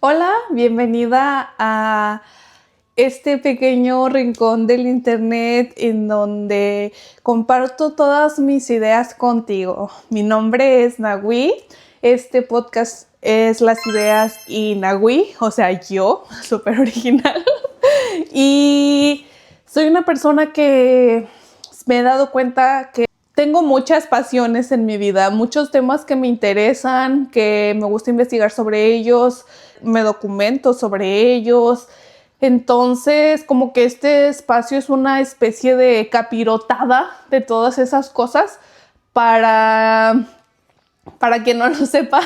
Hola, bienvenida a este pequeño rincón del internet en donde comparto todas mis ideas contigo. Mi nombre es Nahui. Este podcast es Las Ideas y Nahui, o sea, yo, súper original. Y soy una persona que me he dado cuenta que tengo muchas pasiones en mi vida, muchos temas que me interesan, que me gusta investigar sobre ellos, me documento sobre ellos. Entonces, como que este espacio es una especie de capirotada de todas esas cosas para quien no lo sepa,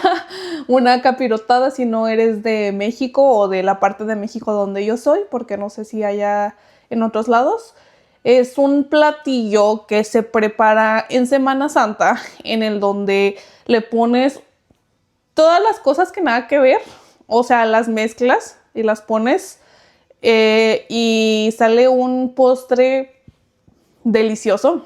una capirotada si no eres de México o de la parte de México donde yo soy, porque no sé si haya en otros lados. Es un platillo que se prepara en Semana Santa, en el donde le pones todas las cosas que nada que ver, o sea, las mezclas y las pones y sale un postre delicioso,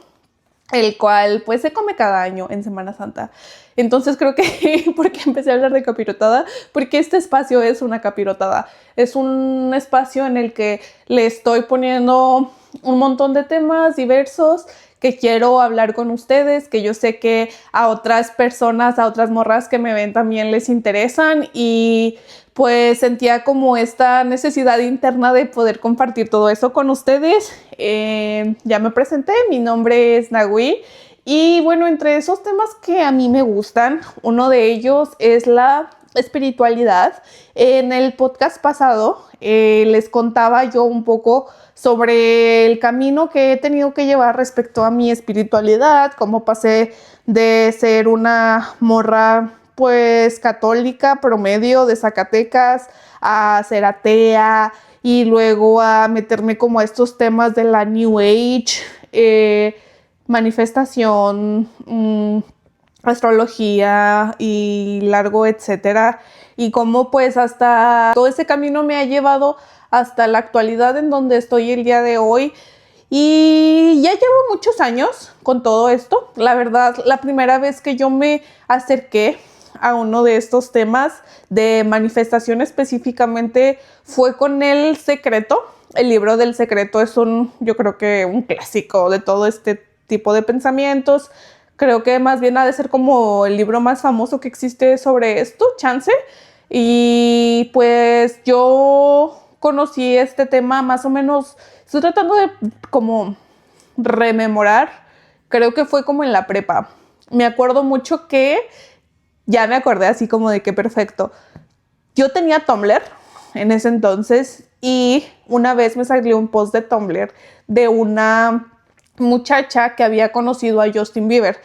el cual pues se come cada año en Semana Santa. Entonces creo que, ¿por qué empecé a hablar de capirotada? Porque este espacio es una capirotada. Es un espacio en el que le estoy poniendo un montón de temas diversos que quiero hablar con ustedes, que yo sé que a otras personas, a otras morras que me ven también les interesan, y pues sentía como esta necesidad interna de poder compartir todo eso con ustedes. Ya me presenté, mi nombre es Nahui. Y bueno, entre esos temas que a mí me gustan, uno de ellos es la espiritualidad. En el podcast pasado les contaba yo un poco sobre el camino que he tenido que llevar respecto a mi espiritualidad, cómo pasé de ser una morra pues católica promedio de Zacatecas a ser atea y luego a meterme como a estos temas de la New Age, manifestación, astrología y largo etcétera, y cómo pues hasta todo ese camino me ha llevado hasta la actualidad en donde estoy el día de hoy. Y ya llevo muchos años con todo esto. La verdad, la primera vez que yo me acerqué a uno de estos temas de manifestación específicamente fue con El Secreto. El libro del Secreto es yo creo que un clásico de todo este tipo de pensamientos. Creo que más bien ha de ser como el libro más famoso que existe sobre esto, chance. Y pues yo conocí este tema más o menos, estoy tratando de como rememorar, creo que fue como en la prepa. Me acuerdo mucho que, ya me acordé así como de que perfecto. Yo tenía Tumblr en ese entonces y una vez me salió un post de Tumblr de una muchacha que había conocido a Justin Bieber.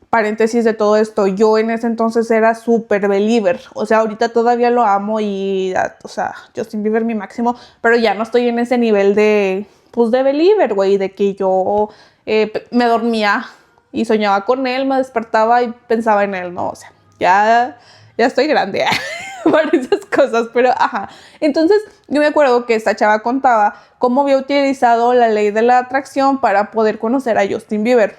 Paréntesis de todo esto, yo en ese entonces era súper believer, o sea, ahorita todavía lo amo y, o sea, Justin Bieber mi máximo, pero ya no estoy en ese nivel de, pues, de believer, güey, de que yo me dormía y soñaba con él, me despertaba y pensaba en él, ¿no? O sea, ya estoy grande para esas cosas, pero ajá. Entonces, yo me acuerdo que esta chava contaba cómo había utilizado la ley de la atracción para poder conocer a Justin Bieber.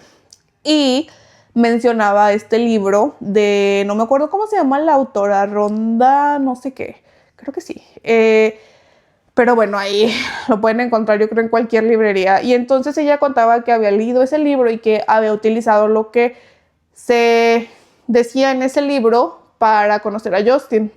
Y mencionaba este libro de, no me acuerdo cómo se llama la autora, Ronda, no sé qué, creo que sí. Pero bueno, ahí lo pueden encontrar yo creo en cualquier librería. Y entonces ella contaba que había leído ese libro y que había utilizado lo que se decía en ese libro para conocer a Justin.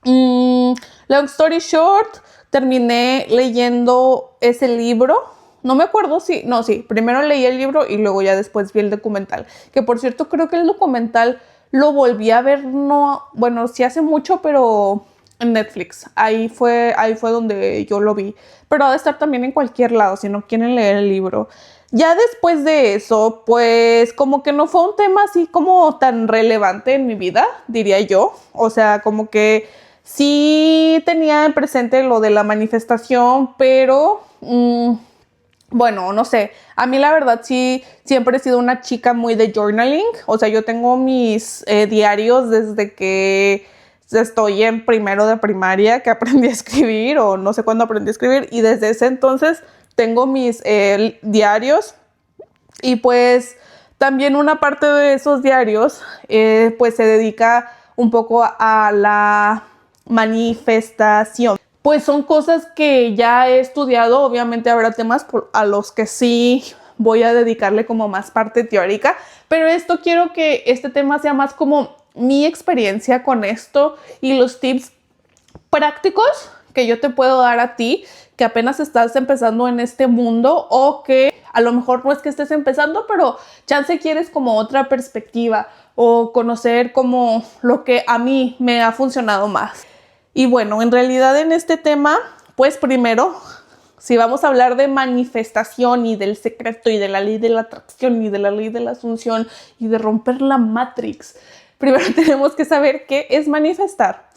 Long story short, terminé leyendo ese libro. No me acuerdo si, no, sí, primero leí el libro y luego ya después vi el documental. Que por cierto, creo que el documental lo volví a ver, no, bueno, sí hace mucho, pero en Netflix. Ahí fue donde yo lo vi. Pero ha de estar también en cualquier lado si no quieren leer el libro. Ya después de eso, pues como que no fue un tema así como tan relevante en mi vida, diría yo. O sea, como que sí tenía en presente lo de la manifestación, pero bueno, no sé. A mí la verdad sí, siempre he sido una chica muy de journaling. O sea, yo tengo mis diarios desde que estoy en primero de primaria, que aprendí a escribir, o no sé cuándo aprendí a escribir, y desde ese entonces tengo mis diarios. Y pues también una parte de esos diarios pues se dedica un poco a la manifestación. Pues son cosas que ya he estudiado. Obviamente habrá temas a los que sí voy a dedicarle como más parte teórica, pero quiero que este tema sea más como mi experiencia con esto y los tips prácticos que yo te puedo dar a ti que apenas estás empezando en este mundo, o que a lo mejor no es que estés empezando, pero chance quieres como otra perspectiva o conocer como lo que a mí me ha funcionado más. Y bueno, en realidad en este tema, pues primero, si vamos a hablar de manifestación y del secreto y de la ley de la atracción y de la ley de la asunción y de romper la Matrix, primero tenemos que saber qué es manifestar.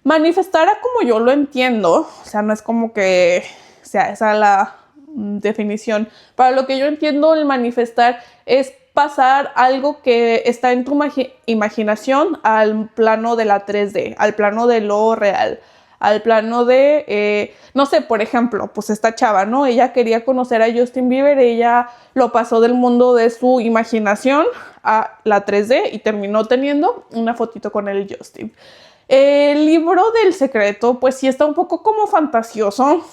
Manifestar, como yo lo entiendo, o sea, no es como que sea esa la definición. Para lo que yo entiendo, el manifestar es pasar algo que está en tu imaginación al plano de la 3D, al plano de lo real, al plano de, no sé, por ejemplo, pues esta chava, ¿no? Ella quería conocer a Justin Bieber, ella lo pasó del mundo de su imaginación a la 3D y terminó teniendo una fotito con el Justin. El libro del secreto, pues sí está un poco como fantasioso.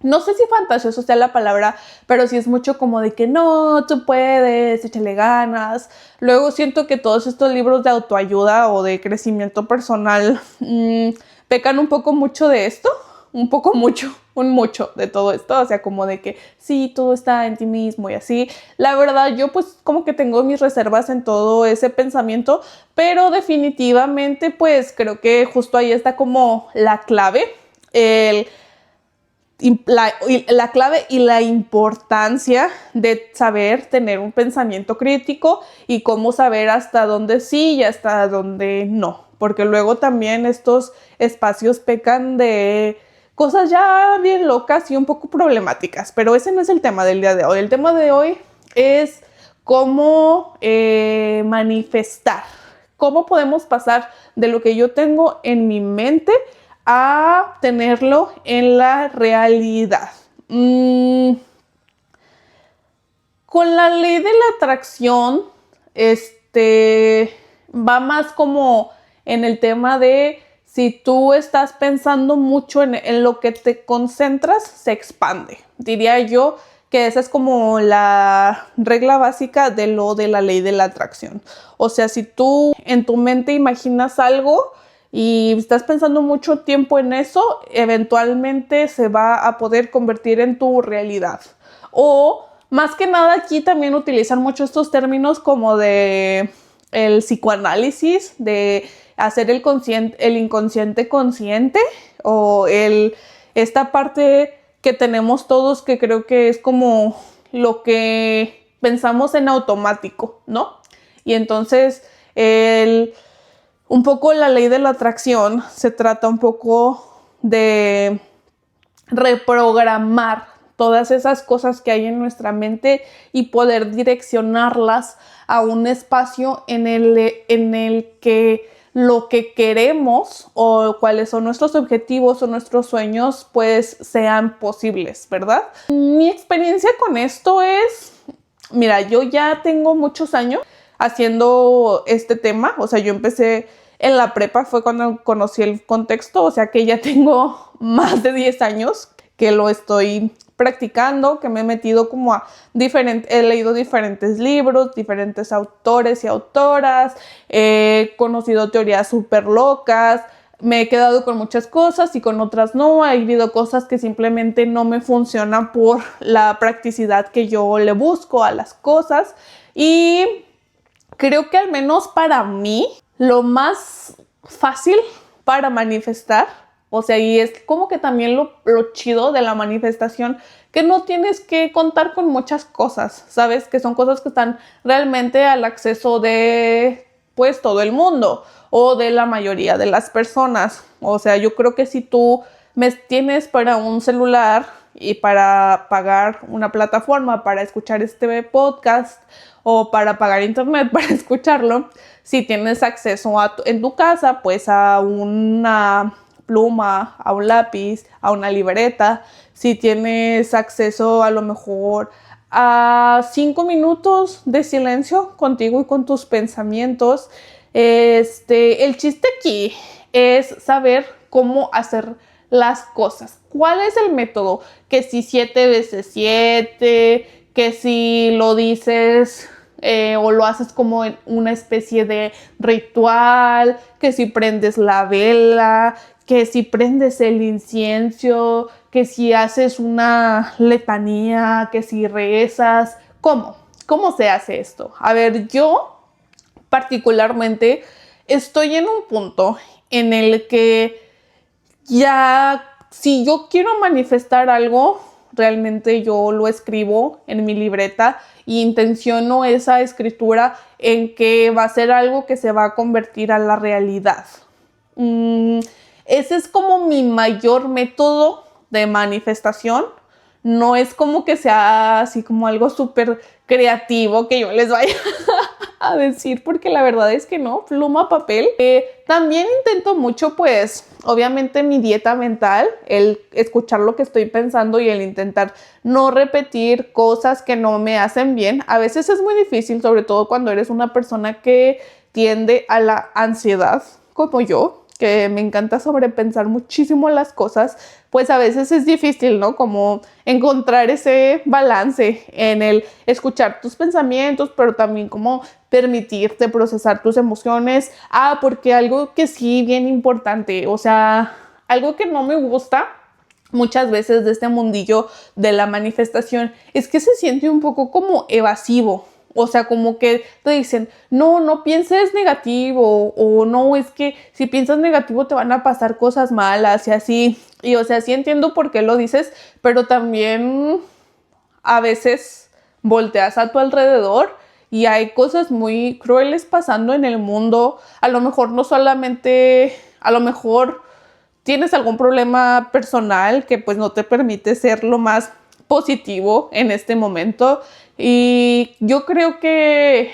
No sé si fantasioso sea la palabra, pero sí es mucho como de que no, tú puedes, échale ganas. Luego siento que todos estos libros de autoayuda o de crecimiento personal pecan un poco mucho de esto, un mucho de todo esto, o sea, como de que sí, todo está en ti mismo y así. La verdad, yo pues como que tengo mis reservas en todo ese pensamiento, pero definitivamente pues creo que justo ahí está como la clave, la clave y la importancia de saber tener un pensamiento crítico y cómo saber hasta dónde sí y hasta dónde no, porque luego también estos espacios pecan de cosas ya bien locas y un poco problemáticas, pero ese no es el tema del día de hoy. El tema de hoy es cómo manifestar, cómo podemos pasar de lo que yo tengo en mi mente a tenerlo en la realidad. Con la ley de la atracción, va más como en el tema de si tú estás pensando mucho en lo que te concentras, se expande. Diría yo que esa es como la regla básica de lo de la ley de la atracción. O sea, si tú en tu mente imaginas algo y estás pensando mucho tiempo en eso, eventualmente se va a poder convertir en tu realidad. O más que nada aquí también utilizan mucho estos términos como de el psicoanálisis, de hacer el inconsciente consciente, o esta parte que tenemos todos que creo que es como lo que pensamos en automático, ¿no? Y entonces un poco la ley de la atracción se trata un poco de reprogramar todas esas cosas que hay en nuestra mente y poder direccionarlas a un espacio en el que lo que queremos o cuáles son nuestros objetivos o nuestros sueños pues sean posibles, ¿verdad? Mi experiencia con esto es, mira, yo ya tengo muchos años haciendo este tema, o sea, yo empecé en la prepa, fue cuando conocí el contexto, o sea que ya tengo más de 10 años que lo estoy practicando, que me he metido como he leído diferentes libros, diferentes autores y autoras, he conocido teorías súper locas, me he quedado con muchas cosas y con otras no, ha habido cosas que simplemente no me funcionan por la practicidad que yo le busco a las cosas, y creo que al menos para mí lo más fácil para manifestar, o sea, y es como que también lo chido de la manifestación, que no tienes que contar con muchas cosas, ¿sabes? Que son cosas que están realmente al acceso de, pues, todo el mundo o de la mayoría de las personas. O sea, yo creo que si tú me tienes para un celular y para pagar una plataforma para escuchar este podcast o para pagar internet para escucharlo, si tienes acceso en tu casa, pues a una pluma, a un lápiz, a una libreta, si tienes acceso a lo mejor a 5 minutos de silencio contigo y con tus pensamientos. El chiste aquí es saber cómo hacer las cosas. ¿Cuál es el método? Que si 7 veces 7, que si lo dices o lo haces como en una especie de ritual, que si prendes la vela, que si prendes el incienso, que si haces una letanía, que si rezas. ¿Cómo? ¿Cómo se hace esto? A ver, yo particularmente estoy en un punto en el que ya, si yo quiero manifestar algo, realmente yo lo escribo en mi libreta e intenciono esa escritura en que va a ser algo que se va a convertir a la realidad. Ese es como mi mayor método de manifestación. No es como que sea así como algo súper creativo que yo les vaya a decir, porque la verdad es que no, pluma, papel. También intento mucho, pues, obviamente mi dieta mental, el escuchar lo que estoy pensando y el intentar no repetir cosas que no me hacen bien. A veces es muy difícil, sobre todo cuando eres una persona que tiende a la ansiedad, como yo, que me encanta sobrepensar muchísimo las cosas, pues a veces es difícil, ¿no? Como encontrar ese balance en el escuchar tus pensamientos, pero también como permitirte procesar tus emociones. Porque algo que sí, bien importante, o sea, algo que no me gusta muchas veces de este mundillo de la manifestación es que se siente un poco como evasivo. O sea, como que te dicen, no pienses negativo, o no, es que si piensas negativo te van a pasar cosas malas y así. Y o sea, sí entiendo por qué lo dices, pero también a veces volteas a tu alrededor y hay cosas muy crueles pasando en el mundo. A lo mejor no solamente, a lo mejor tienes algún problema personal que pues no te permite ser lo más positivo en este momento, y yo creo que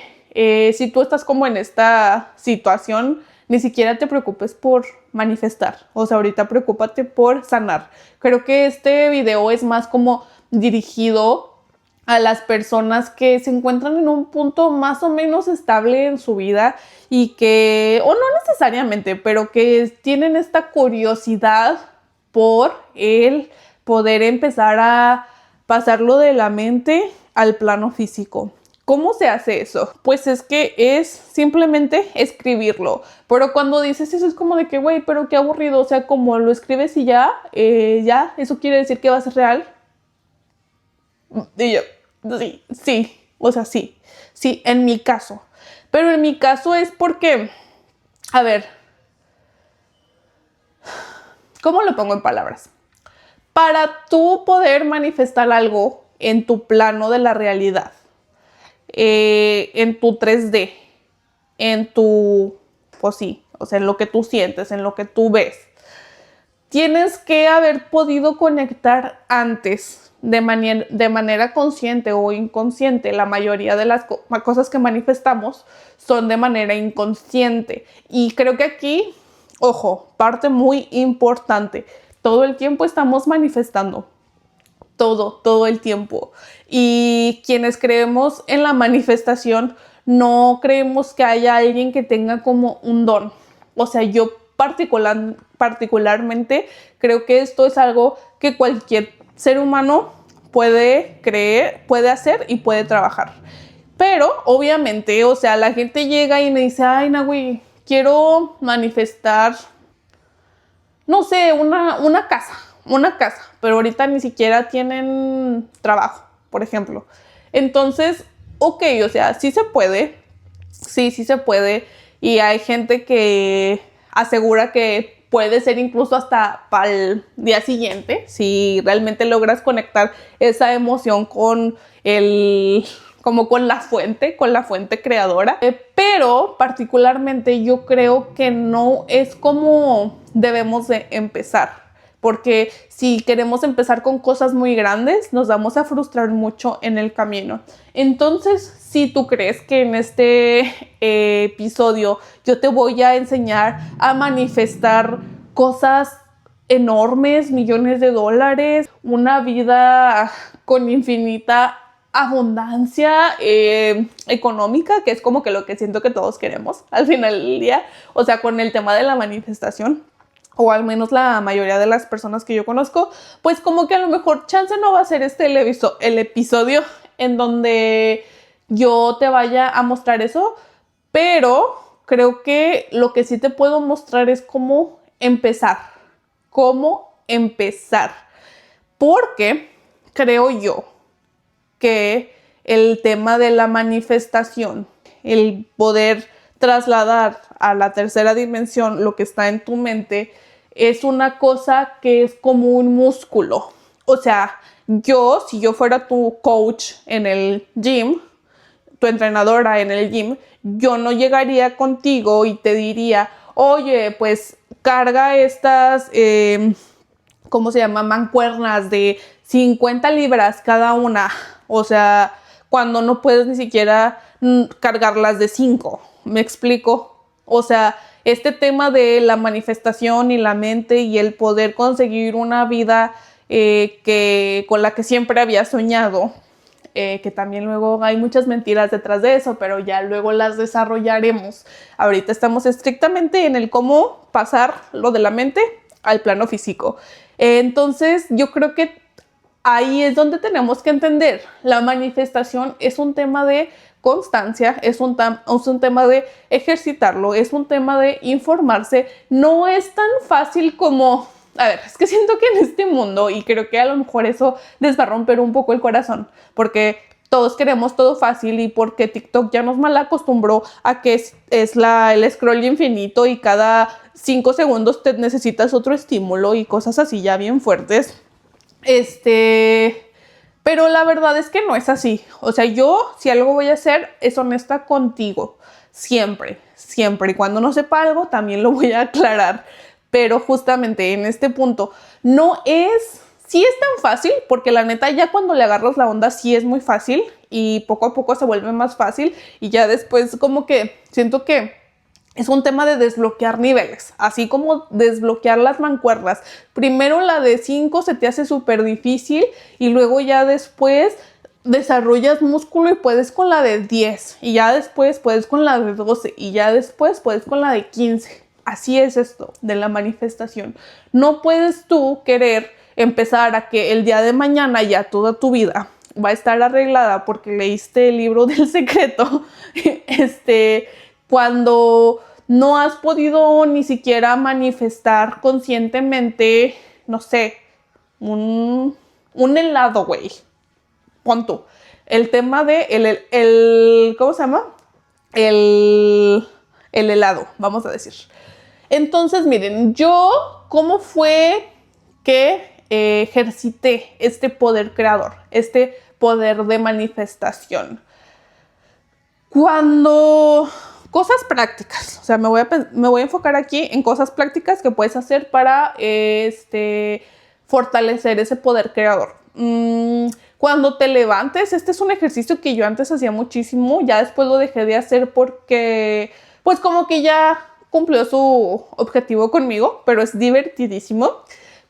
si tú estás como en esta situación, ni siquiera te preocupes por manifestar. O sea, ahorita preocúpate por sanar. Creo que este video es más como dirigido a las personas que se encuentran en un punto más o menos estable en su vida y que, o no necesariamente, pero que tienen esta curiosidad por el poder empezar a pasarlo de la mente al plano físico. ¿Cómo se hace eso? Pues es que es simplemente escribirlo. Pero cuando dices eso es como de que, güey, pero qué aburrido. O sea, como lo escribes y ya, eso quiere decir que va a ser real. Y yo, sí, o sea, sí, en mi caso. Pero en mi caso es porque, a ver, ¿cómo lo pongo en palabras? Para tú poder manifestar algo en tu plano de la realidad, en tu 3D, en tu, pues sí, o sea, en lo que tú sientes, en lo que tú ves, tienes que haber podido conectar antes de manera consciente o inconsciente. La mayoría de las cosas que manifestamos son de manera inconsciente. Y creo que aquí, ojo, parte muy importante, todo el tiempo estamos manifestando. Todo el tiempo. Y quienes creemos en la manifestación, no creemos que haya alguien que tenga como un don. O sea, yo particularmente creo que esto es algo que cualquier ser humano puede creer, puede hacer y puede trabajar. Pero obviamente, o sea, la gente llega y me dice, ay, Nahui, quiero manifestar, no sé, una casa, pero ahorita ni siquiera tienen trabajo, por ejemplo. Entonces, ok, o sea, sí se puede, sí se puede, y hay gente que asegura que puede ser incluso hasta para el día siguiente, si realmente logras conectar esa emoción con como con la fuente creadora. Pero particularmente yo creo que no es como debemos de empezar. Porque si queremos empezar con cosas muy grandes, nos vamos a frustrar mucho en el camino. Entonces, si tú crees que en este episodio yo te voy a enseñar a manifestar cosas enormes, millones de dólares, una vida con infinita abundancia económica, que es como que lo que siento que todos queremos al final del día, o sea, con el tema de la manifestación, o al menos la mayoría de las personas que yo conozco, pues como que a lo mejor chance no va a ser el episodio en donde yo te vaya a mostrar eso, pero creo que lo que sí te puedo mostrar es cómo empezar, porque creo yo que el tema de la manifestación, el poder trasladar a la tercera dimensión lo que está en tu mente, es una cosa que es como un músculo. O sea, si yo fuera tu coach en el gym, tu entrenadora en el gym, yo no llegaría contigo y te diría, oye, pues carga estas, ¿cómo se llama? Mancuernas de 50 libras cada una. O sea, cuando no puedes ni siquiera cargarlas de 5. ¿Me explico? O sea, este tema de la manifestación y la mente y el poder conseguir una vida con la que siempre había soñado, que también luego hay muchas mentiras detrás de eso, pero ya luego las desarrollaremos. Ahorita estamos estrictamente en el cómo pasar lo de la mente al plano físico. Entonces, yo creo que ahí es donde tenemos que entender. La manifestación es un tema de constancia, es un tema de ejercitarlo, es un tema de informarse. No es tan fácil como... A ver, es que siento que en este mundo, y creo que a lo mejor eso les va a romper un poco el corazón, porque todos queremos todo fácil y porque TikTok ya nos mal acostumbró a que es el scroll infinito y cada 5 segundos te necesitas otro estímulo y cosas así ya bien fuertes. Pero la verdad es que no es así. O sea, yo si algo voy a hacer es honesta contigo. Siempre, siempre. Y cuando no sepa algo también lo voy a aclarar. Pero justamente en este punto sí es tan fácil, porque la neta ya cuando le agarras la onda sí es muy fácil y poco a poco se vuelve más fácil y ya después como que siento que es un tema de desbloquear niveles, así como desbloquear las mancuernas. Primero la de 5 se te hace súper difícil y luego ya después desarrollas músculo y puedes con la de 10 y ya después puedes con la de 12 y ya después puedes con la de 15. Así es esto de la manifestación. No puedes tú querer empezar a que el día de mañana ya toda tu vida va a estar arreglada porque leíste el libro del secreto, cuando no has podido ni siquiera manifestar conscientemente, no sé, un helado, güey. Pon tú. El tema de ¿cómo se llama? El helado, vamos a decir. Entonces, miren, ¿cómo fue que ejercité este poder creador, este poder de manifestación? Cuando cosas prácticas, o sea, me voy a enfocar aquí en cosas prácticas que puedes hacer para fortalecer ese poder creador. Cuando te levantes, este es un ejercicio que yo antes hacía muchísimo, ya después lo dejé de hacer porque, pues como que ya cumplió su objetivo conmigo, pero es divertidísimo.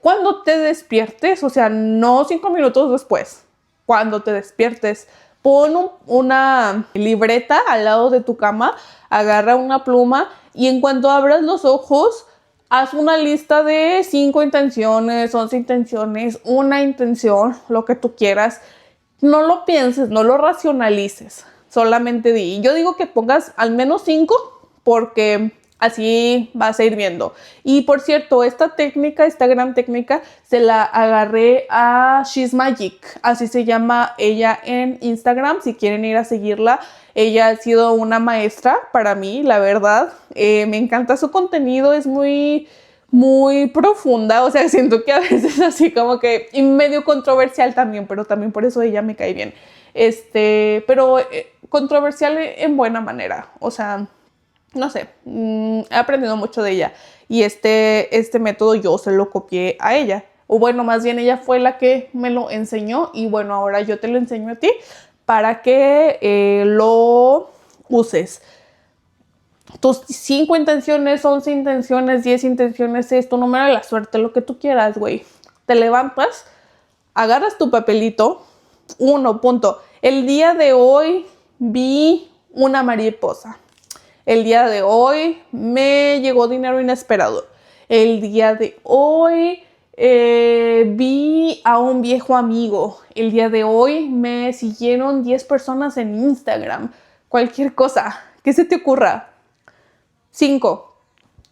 Cuando te despiertes, o sea, no 5 minutos después, cuando te despiertes, pon una libreta al lado de tu cama, agarra una pluma y en cuanto abras los ojos, haz una lista de 5 intenciones, 11 intenciones, una intención, lo que tú quieras. No lo pienses, no lo racionalices, solamente di. Yo digo que pongas al menos 5 porque así vas a ir viendo. Y por cierto, esta gran técnica, se la agarré a She's Magic. Así se llama ella en Instagram, si quieren ir a seguirla. Ella ha sido una maestra para mí, la verdad. Me encanta su contenido, es muy, muy profunda. O sea, siento que a veces así como que y medio controversial también, pero también por eso ella me cae bien. Pero controversial en buena manera. O sea, no sé, he aprendido mucho de ella y este método yo se lo copié a ella, o bueno, más bien ella fue la que me lo enseñó y bueno, ahora yo te lo enseño a ti para que lo uses. Tus 5 intenciones, 11 intenciones, 10 intenciones, es tu número de la suerte, lo que tú quieras, güey. Te levantas, agarras tu papelito, Uno, punto. El día de hoy vi una mariposa. El día de hoy me llegó dinero inesperado. El día de hoy vi a un viejo amigo. El día de hoy me siguieron 10 personas en Instagram. Cualquier cosa que se te ocurra. 5.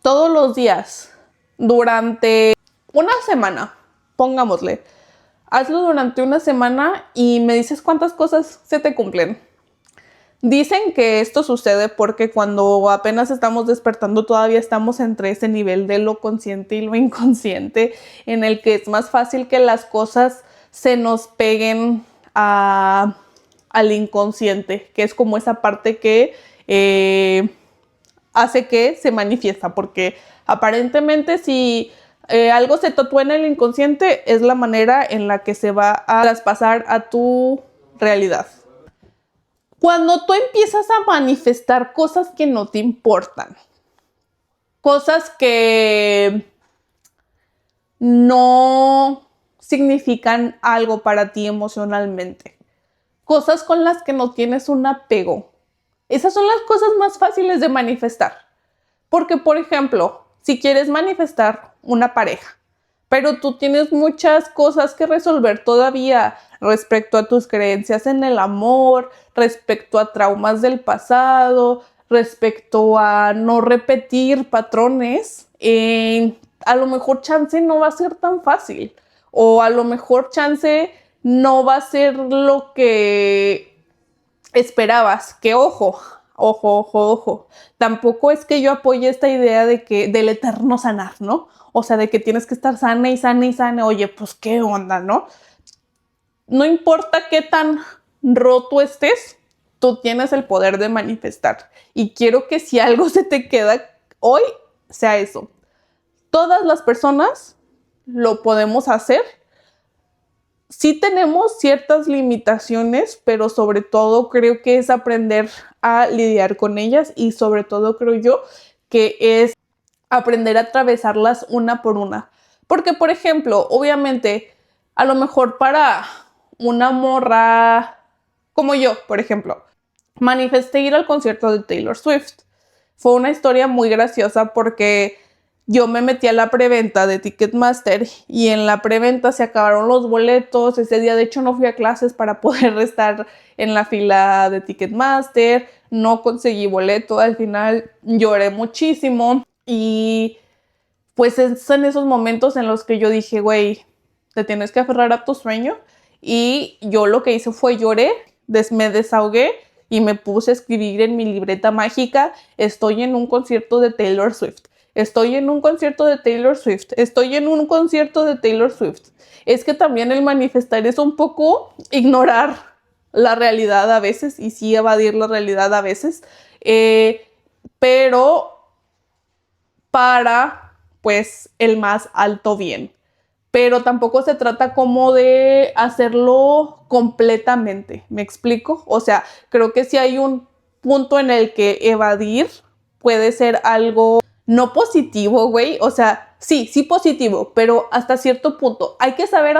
Todos los días durante una semana, pongámosle. Hazlo durante una semana y me dices cuántas cosas se te cumplen. Dicen que esto sucede porque cuando apenas estamos despertando todavía estamos entre ese nivel de lo consciente y lo inconsciente, en el que es más fácil que las cosas se nos peguen al inconsciente, que es como esa parte que hace que se manifiesta, porque aparentemente si algo se tatúa en el inconsciente es la manera en la que se va a traspasar a tu realidad. Cuando tú empiezas a manifestar cosas que no te importan, cosas que no significan algo para ti emocionalmente, cosas con las que no tienes un apego, esas son las cosas más fáciles de manifestar. Porque, por ejemplo, si quieres manifestar una pareja, pero tú tienes muchas cosas que resolver todavía respecto a tus creencias en el amor, respecto a traumas del pasado, respecto a no repetir patrones, a lo mejor chance no va a ser tan fácil, o a lo mejor chance no va a ser lo que esperabas. Que ojo, tampoco es que yo apoye esta idea de que del eterno sanar, ¿no? O sea, de que tienes que estar sana y sana y sana. Oye, pues qué onda, ¿no? No importa qué tan roto estés, tú tienes el poder de manifestar. Y quiero que si algo se te queda hoy, sea eso. Todas las personas lo podemos hacer. Sí tenemos ciertas limitaciones, pero sobre todo creo que es aprender a lidiar con ellas y sobre todo creo yo que es aprender a atravesarlas una por una. Porque, por ejemplo, obviamente, a lo mejor para una morra como yo, por ejemplo, manifesté ir al concierto de Taylor Swift. Fue una historia muy graciosa porque yo me metí a la preventa de Ticketmaster y en la preventa se acabaron los boletos. Ese día, de hecho, no fui a clases para poder estar en la fila de Ticketmaster. No conseguí boleto. Al final lloré muchísimo. Y pues es en esos momentos en los que yo dije, güey, te tienes que aferrar a tu sueño. Y yo lo que hice fue lloré, me desahogué y me puse a escribir en mi libreta mágica: estoy en un concierto de Taylor Swift. Estoy en un concierto de Taylor Swift. Estoy en un concierto de Taylor Swift. Es que también el manifestar es un poco ignorar la realidad a veces y sí evadir la realidad a veces. Pero para, pues, el más alto bien. Pero tampoco se trata como de hacerlo completamente. ¿Me explico? O sea, creo que sí hay un punto en el que evadir puede ser algo no positivo, güey. O sea, sí positivo, pero hasta cierto punto. Hay que saber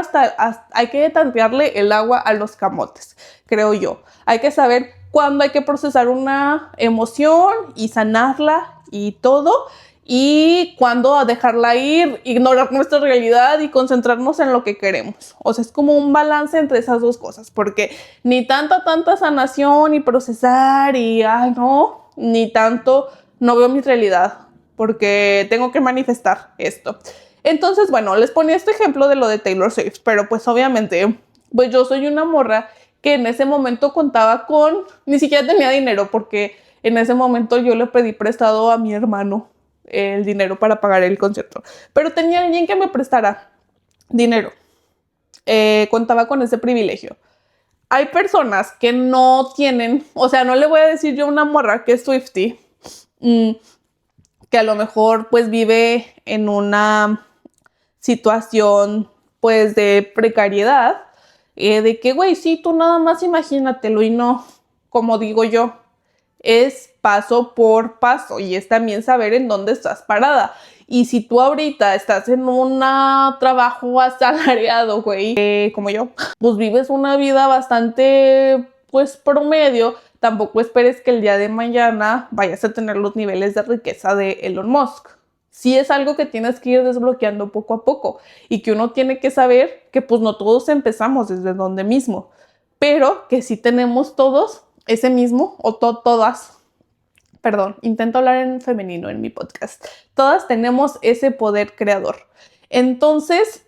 hay que tantearle el agua a los camotes, creo yo. Hay que saber cuándo hay que procesar una emoción y sanarla y todo, y cuándo dejarla ir, ignorar nuestra realidad y concentrarnos en lo que queremos. O sea, es como un balance entre esas dos cosas, porque ni tanta sanación y procesar y, ay, no, ni tanto, no veo mi realidad, porque tengo que manifestar esto. Entonces, bueno, les ponía este ejemplo de lo de Taylor Swift, pero pues obviamente, pues yo soy una morra que en ese momento contaba con, ni siquiera tenía dinero, porque en ese momento yo le pedí prestado a mi hermano el dinero para pagar el concierto, pero tenía alguien que me prestara dinero. Contaba con ese privilegio. Hay personas que no tienen, o sea, no le voy a decir yo a una morra que es Swiftie, que a lo mejor pues vive en una situación pues de precariedad, de que, güey, sí, tú nada más imagínatelo. Y no, como digo yo, es paso por paso y es también saber en dónde estás parada. Y si tú ahorita estás en un trabajo asalariado, güey, como yo, pues vives una vida bastante, pues, promedio, tampoco esperes que el día de mañana vayas a tener los niveles de riqueza de Elon Musk. Sí es algo que tienes que ir desbloqueando poco a poco y que uno tiene que saber que pues no todos empezamos desde donde mismo, pero que sí tenemos todos ese mismo o todas. Perdón, intento hablar en femenino en mi podcast. Todas tenemos ese poder creador. Entonces,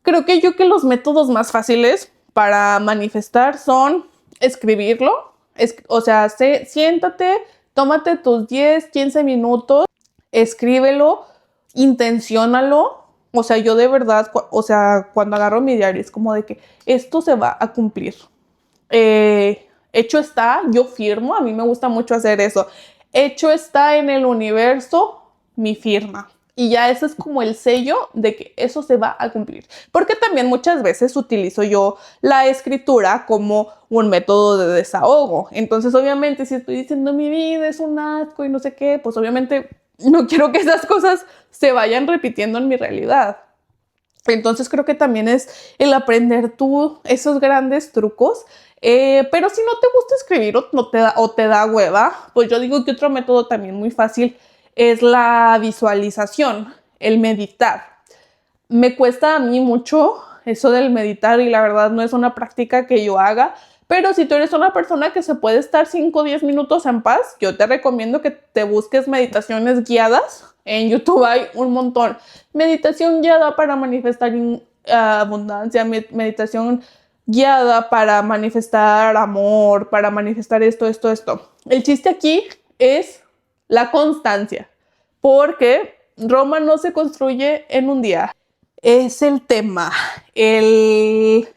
creo que los métodos más fáciles para manifestar son escribirlo. O sea, siéntate, tómate tus 10, 15 minutos, escríbelo, intenciónalo. O sea, yo de verdad, cuando agarro mi diario es como de que esto se va a cumplir. Hecho está, yo firmo, a mí me gusta mucho hacer eso. Hecho está en el universo, mi firma. Y ya ese es como el sello de que eso se va a cumplir. Porque también muchas veces utilizo yo la escritura como un método de desahogo. Entonces, obviamente, si estoy diciendo mi vida es un asco y no sé qué, pues obviamente no quiero que esas cosas se vayan repitiendo en mi realidad. Entonces creo que también es el aprender tú esos grandes trucos. Pero si no te gusta escribir o te da hueva, pues yo digo que otro método también muy fácil es la visualización, el meditar. Me cuesta a mí mucho eso del meditar y la verdad no es una práctica que yo haga, pero si tú eres una persona que se puede estar 5 o 10 minutos en paz, yo te recomiendo que te busques meditaciones guiadas. En YouTube hay un montón. Meditación guiada para manifestar abundancia, meditación guiada para manifestar amor, para manifestar esto. El chiste aquí es la constancia, porque Roma no se construye en un día. Es el tema, el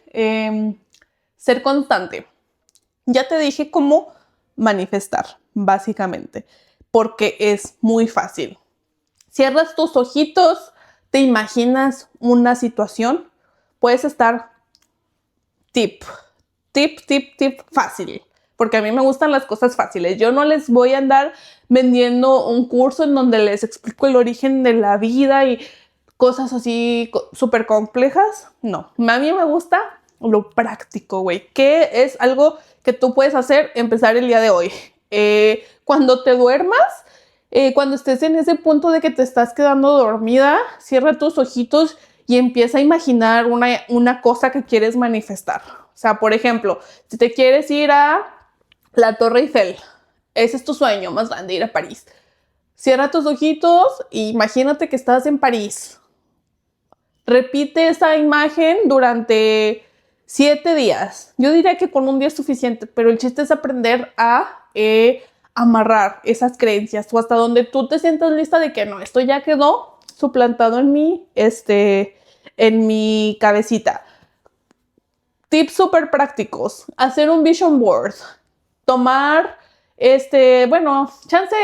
ser constante. Ya te dije cómo manifestar, básicamente, porque es muy fácil. Cierras tus ojitos, te imaginas una situación, puedes estar tip fácil, porque a mí me gustan las cosas fáciles. Yo no les voy a andar vendiendo un curso en donde les explico el origen de la vida y cosas así súper complejas. No, a mí me gusta lo práctico, güey, que es algo que tú puedes hacer, empezar el día de hoy. Cuando te duermas, cuando estés en ese punto de que te estás quedando dormida, cierra tus ojitos y empieza a imaginar una cosa que quieres manifestar. O sea, por ejemplo, si te quieres ir a la Torre Eiffel, ese es tu sueño más grande, ir a París. Cierra tus ojitos e imagínate que estás en París. Repite esa imagen durante 7 días. Yo diría que con un día es suficiente, pero el chiste es aprender a amarrar esas creencias o hasta donde tú te sientas lista de que no, esto ya quedó suplantado en mi cabecita. Tips súper prácticos. Hacer un vision board. Tomar, chance,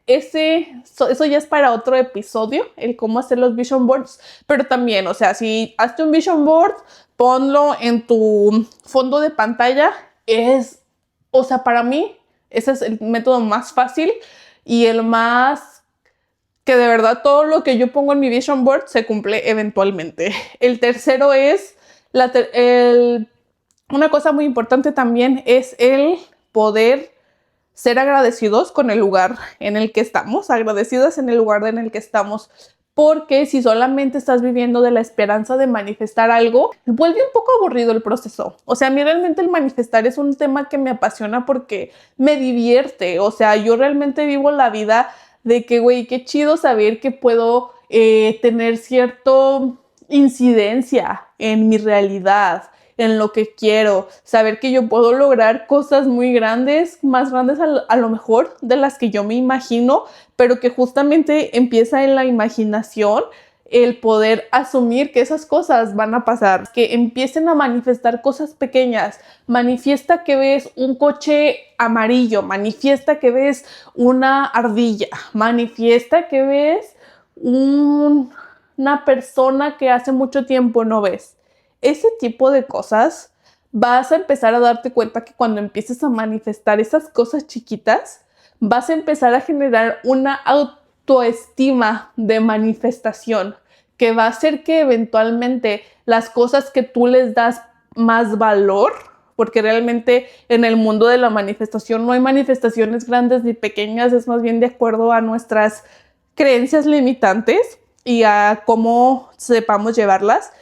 eso ya es para otro episodio, el cómo hacer los vision boards. Pero también, o sea, si hazte un vision board, ponlo en tu fondo de pantalla. Para mí, ese es el método más fácil y el más que de verdad todo lo que yo pongo en mi vision board se cumple eventualmente. El tercero es una cosa muy importante también es el poder ser agradecidos con el lugar en el que estamos, agradecidas en el lugar en el que estamos, porque si solamente estás viviendo de la esperanza de manifestar algo, vuelve un poco aburrido el proceso. O sea, a mí realmente el manifestar es un tema que me apasiona porque me divierte. O sea, yo realmente vivo la vida de que, güey, qué chido saber que puedo tener cierta incidencia en mi realidad, en lo que quiero, saber que yo puedo lograr cosas muy grandes, más grandes a lo mejor de las que yo me imagino, pero que justamente empieza en la imaginación el poder asumir que esas cosas van a pasar, que empiecen a manifestar cosas pequeñas. Manifiesta que ves un coche amarillo, manifiesta que ves una ardilla, manifiesta que ves una persona que hace mucho tiempo no ves. Ese tipo de cosas, vas a empezar a darte cuenta que cuando empieces a manifestar esas cosas chiquitas, vas a empezar a generar una tu estima de manifestación, que va a hacer que eventualmente las cosas que tú les das más valor, porque realmente en el mundo de la manifestación no hay manifestaciones grandes ni pequeñas, es más bien de acuerdo a nuestras creencias limitantes y a cómo sepamos llevarlas.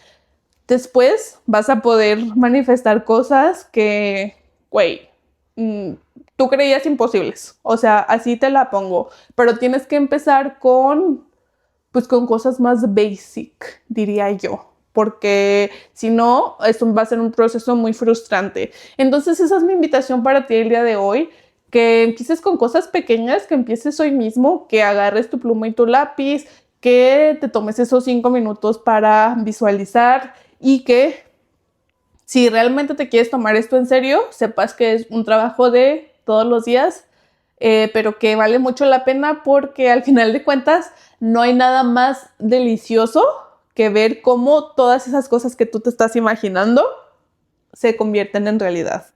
Después vas a poder manifestar cosas que, güey, tú creías imposibles. O sea, así te la pongo. Pero tienes que empezar pues con cosas más basic, diría yo. Porque si no, esto va a ser un proceso muy frustrante. Entonces, esa es mi invitación para ti el día de hoy. Que empieces con cosas pequeñas, que empieces hoy mismo, que agarres tu pluma y tu lápiz, que te tomes esos 5 minutos para visualizar y que si realmente te quieres tomar esto en serio, sepas que es un trabajo de todos los días, pero que vale mucho la pena porque al final de cuentas no hay nada más delicioso que ver cómo todas esas cosas que tú te estás imaginando se convierten en realidad.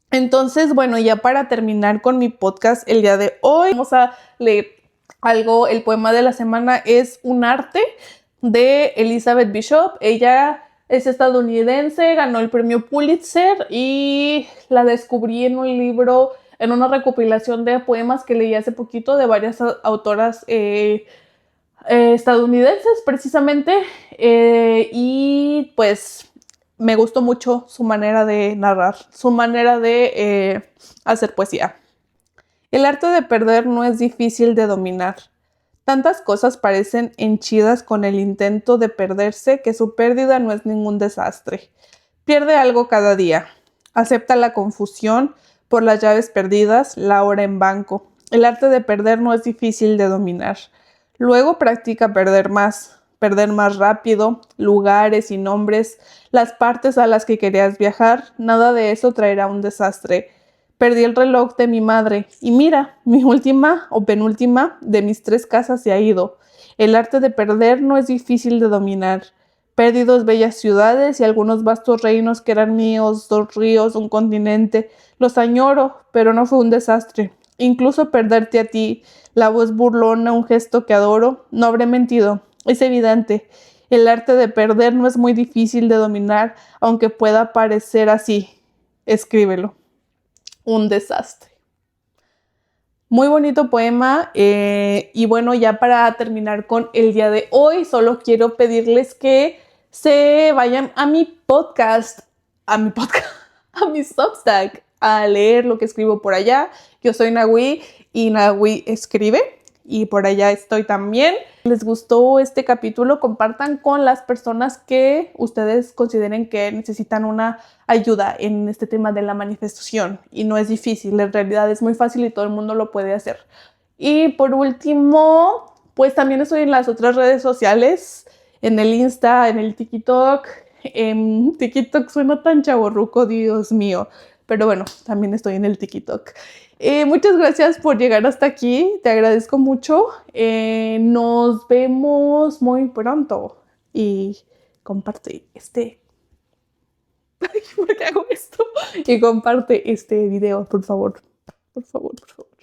Entonces, bueno, ya para terminar con mi podcast el día de hoy, vamos a leer algo. El poema de la semana es Un arte de Elizabeth Bishop. Ella es estadounidense, ganó el premio Pulitzer y la descubrí en un libro, en una recopilación de poemas que leí hace poquito de varias autoras estadounidenses precisamente, y pues me gustó mucho su manera de narrar, su manera de hacer poesía. El arte de perder no es difícil de dominar. Tantas cosas parecen henchidas con el intento de perderse que su pérdida no es ningún desastre. Pierde algo cada día. Acepta la confusión por las llaves perdidas, la hora en banco. El arte de perder no es difícil de dominar. Luego practica perder más rápido, lugares y nombres, las partes a las que querías viajar. Nada de eso traerá un desastre. Perdí el reloj de mi madre y mira, mi última o penúltima de mis 3 casas se ha ido. El arte de perder no es difícil de dominar. Perdí 2 bellas ciudades y algunos vastos reinos que eran míos, 2 ríos, un continente. Los añoro, pero no fue un desastre. Incluso perderte a ti, la voz burlona, un gesto que adoro, no habré mentido. Es evidente. El arte de perder no es muy difícil de dominar, aunque pueda parecer así. Escríbelo. Un desastre. Muy bonito poema, y bueno, ya para terminar con el día de hoy, solo quiero pedirles que se vayan a mi podcast, a mi Substack, a leer lo que escribo por allá. Yo soy Nahui y Nahui escribe y por allá estoy también. ¿Les gustó este capítulo? Compartan con las personas que ustedes consideren que necesitan una ayuda en este tema de la manifestación. Y no es difícil, en realidad es muy fácil y todo el mundo lo puede hacer. Y por último, pues también estoy en las otras redes sociales, en el Insta, en el TikTok. TikTok suena tan chavorruco, Dios mío. Pero bueno, también estoy en el TikTok. Muchas gracias por llegar hasta aquí, te agradezco mucho. Nos vemos muy pronto y comparte ¿por qué hago esto? Y comparte este video, por favor, por favor, por favor.